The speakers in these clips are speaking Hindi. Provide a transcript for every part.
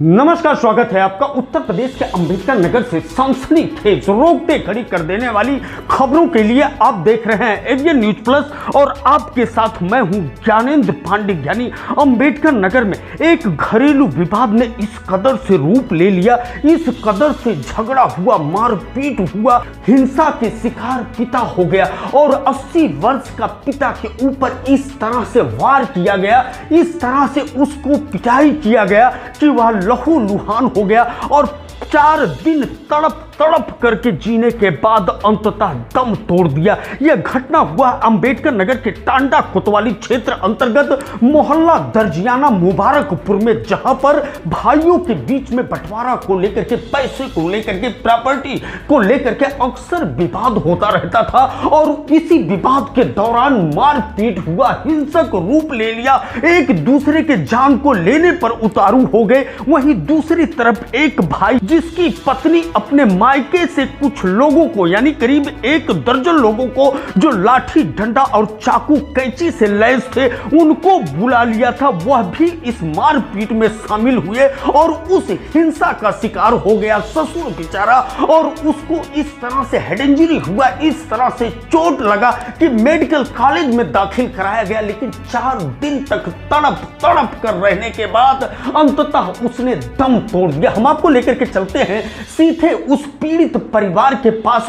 नमस्कार, स्वागत है आपका। उत्तर प्रदेश के अंबेडकर नगर से सनसनीखेज रोकते खड़ी कर देने वाली खबरों के लिए आप देख रहे हैं एवियन न्यूज प्लस और आपके साथ मैं हूं ज्ञानेंद्र पांडे। यानी अंबेडकर नगर में एक घरेलू विवाद ने इस कदर से रूप ले लिया, इस कदर से झगड़ा हुआ, मारपीट हुआ, हिंसा के शिकार पिता हो गया और 80 वर्ष का पिता के ऊपर इस तरह से वार किया गया, इस तरह से उसको पिटाई किया गया कि वह लहू लुहान हो गया और 4 दिन तड़प करके जीने के बाद अंततः दम तोड़ दिया। यह घटना हुआ अंबेडकर नगर के टांडा कोतवाली क्षेत्र अंतर्गत मोहल्ला दर्जियाना मुबारकपुर में, जहां पर भाइयों के बीच में बंटवारा को लेकर के, पैसे को लेकर के, प्रॉपर्टी को लेकर के अक्सर विवाद होता रहता था और इसी विवाद के दौरान मारपीट हुआ, हिंसक रूप ले लिया, एक दूसरे के जान को लेने पर उतारू हो गए। वहीं दूसरी तरफ एक भाई जिसकी पत्नी अपने मायके से कुछ लोगों को, यानी करीब 1 दर्जन लोगों को जो लाठी डंडा और चाकू कैंची से लैस थे, उनको बुला लिया था, वह भी इस मारपीट में शामिल हुए और उस हिंसा का शिकार हो गया ससुर बेचारा और उसको इस तरह से हेड इंजरी हुआ, इस तरह से चोट लगा कि मेडिकल कॉलेज में दाखिल कराया गया। लेकिन 4 दिन तक तड़प कर रहने के बाद अंततः उसने दम तोड़ दिया। हम आपको लेकर के चलते हैं सीधे उस पीड़ित परिवार के पास।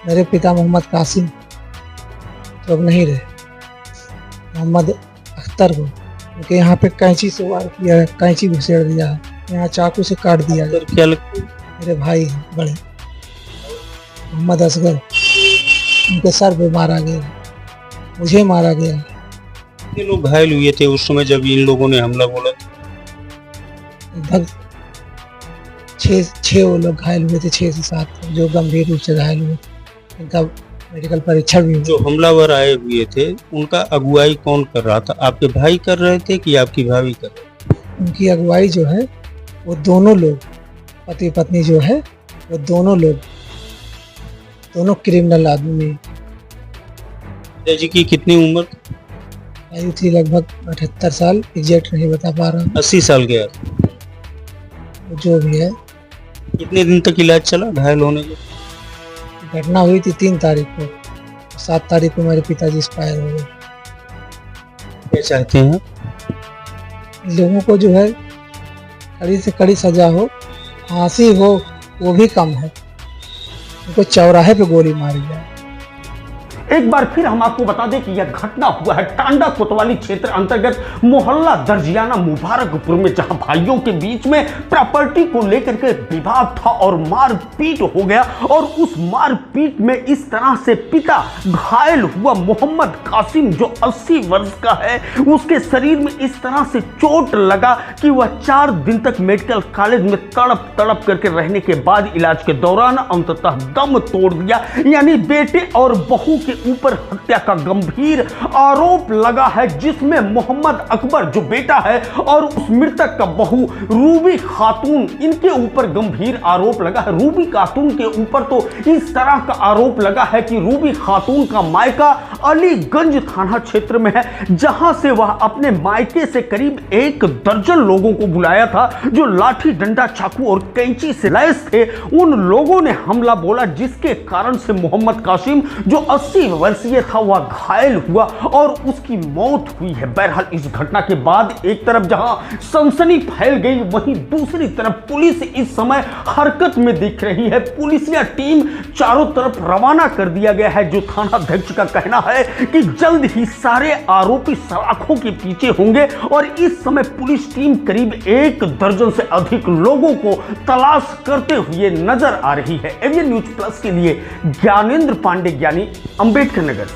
मेरे पिता मोहम्मद कासिम तो अब नहीं रहे, मोहम्मद अख्तर को उनके यहाँ पे कैंची से वार किया है, कैंची घुसेड़ दिया है, यहाँ चाकू से काट दिया है। क्या लगता है? मेरे भाई हैं बड़े, मोहम्मद असगर, उनके सर पे मारा गया, मुझे मारा गया। ये लोग घायल हुए थे उस समय जब इन लोगों ने हमला बोला था? लगभग 6 वो लोग घायल हुए थे, 6 से 7 जो गंभीर रूप से घायल हुए। इनका मेडिकल परीक्षण भी जो हमलावर आए हुए थे उनका अगुवाई कौन कर रहा था? आपके भाई कर रहे थे कि आपकी भाभी कर रहे थे? उनकी अगुवाई जो है वो दोनों लोग, पति पत्नी जो है वो दोनों लोग, दोनों क्रिमिनल आदमी। जी की कितनी उम्र? आयु थी लगभग 78 साल, एग्जैक्ट नहीं बता पा रहा हूँ। 80 साल के? जो भी है। कितने दिन तक इलाज चला घायल होने के? घटना हुई थी 3 तारीख को, 7 तारीख को मेरे पिताजी एक्सपायर हो गए। क्या चाहते हैं लोगों को जो है कड़ी से कड़ी सजा हो, फांसी हो वो भी कम है, उनको चौराहे पे गोली मारी जाए। एक बार फिर हम आपको बता दें कि यह घटना हुआ है टांडा कोतवाली क्षेत्र अंतर्गत मोहल्ला दर्जियाना मुबारकपुर में, जहां भाइयों के बीच में प्रॉपर्टी को लेकर के विवाद था और मारपीट हो गया और उस मारपीट में इस तरह से पिता घायल हुआ। मोहम्मद कासिम जो 80 वर्ष का है, उसके शरीर में इस तरह से चोट लगा कि वह 4 दिन तक मेडिकल कॉलेज में तड़प करके रहने के बाद इलाज के दौरान अंततः दम तोड़ दिया। यानी बेटे और बहू के ऊपर हत्या का गंभीर आरोप लगा है, जिसमें मोहम्मद अकबर जो बेटा है और उस मृतक का बहू रूबी खातून, इनके ऊपर गंभीर आरोप लगा है। रूबी खातून के ऊपर तो इस तरह का आरोप लगा है कि रूबी खातून का मायका अलीगंज थाना क्षेत्र में है, जहां से वह अपने मायके से करीब 1 दर्जन लोगों को बुलाया था जो लाठी डंडा चाकू और कैंची से लैस थे। उन लोगों ने हमला बोला, जिसके कारण से मोहम्मद कासिम जो 80 वर्षीय था वह घायल हुआ और उसकी मौत हुई है। बहरहाल इस घटना के बाद एक तरफ जहां सनसनी फैल गई, वहीं दूसरी तरफ पुलिस इस समय हरकत में दिख रही है। पुलिसिया टीम चारों तरफ रवाना कर दिया गया है। जो थाना अध्यक्ष का कहना है कि जल्द ही सारे आरोपी सलाखों के पीछे होंगे और इस समय पुलिस टीम करीब 1 दर्जन से अधिक लोगों को तलाश करते हुए नजर आ रही है। एवियन न्यूज प्लस के लिए ज्ञानेंद्र पांडे, ज्ञानी, अंबेडकर नगर।